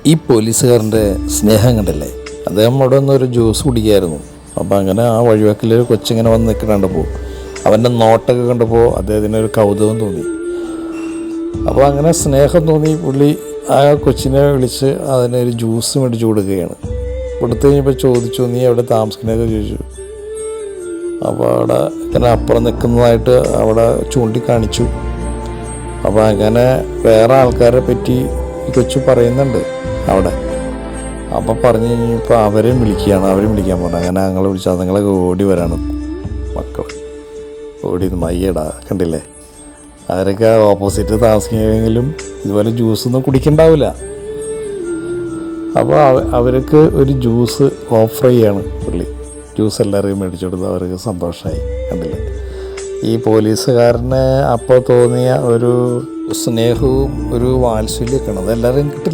ഈ പോലീസുകാരൻ്റെ സ്നേഹം കണ്ടില്ലേ? അദ്ദേഹം അവിടെ നിന്നൊരു ജ്യൂസ് കുടിക്കായിരുന്നു. അപ്പോൾ അങ്ങനെ ആ വഴിവെക്കിലൊരു കൊച്ചിങ്ങനെ വന്ന് നിൽക്കണ്ടപ്പോൾ അവൻ്റെ നോട്ടൊക്കെ കണ്ടപ്പോൾ അദ്ദേഹത്തിനൊരു കൗതുകം തോന്നി. അപ്പോൾ അങ്ങനെ സ്നേഹം തോന്നി പുള്ളി ആ കൊച്ചിനെ വിളിച്ച് അതിനൊരു ജ്യൂസ് മേടിച്ച് കൊടുക്കുകയാണ്. കൊടുത്തു കഴിഞ്ഞപ്പോൾ ചോദിച്ചു, നീ എവിടെ താമസിക്കുന്നതൊക്കെ ചോദിച്ചു. അപ്പോൾ അവിടെ ഇങ്ങനെ അപ്പുറം നിൽക്കുന്നതായിട്ട് അവിടെ ചൂണ്ടിക്കാണിച്ചു. അപ്പോൾ അങ്ങനെ വേറെ ആൾക്കാരെ പറ്റി ഈ കൊച്ചു പറയുന്നുണ്ട് അവിടെ. അപ്പോൾ പറഞ്ഞു കഴിഞ്ഞപ്പോൾ അവരെയും വിളിക്കാൻ പോകണം. അങ്ങനെ ഞങ്ങളെ വിളിച്ചാൽ നിങ്ങളൊക്കെ ഓടി വരാണ് മക്കൾ. ഓടി മയ്യടാ കണ്ടില്ലേ, അവരൊക്കെ ഓപ്പോസിറ്റ് താമസിക്കുമെങ്കിലും ഇതുപോലെ ജ്യൂസൊന്നും കുടിക്കണ്ടാവില്ല. അപ്പോൾ അവർക്ക് ഒരു ജ്യൂസ് ഓഫർ ചെയ്യാണ് പുള്ളി. ജ്യൂസ് എല്ലാവരെയും മേടിച്ചു കൊടുത്ത് അവർക്ക് സന്തോഷമായി. കണ്ടില്ലേ, ഈ പോലീസുകാരന് അപ്പോൾ തോന്നിയ ഒരു സ്നേഹവും ഒരു വാത്സല്യമൊക്കെയാണ്. അതെല്ലാവരും കിട്ടില്ല.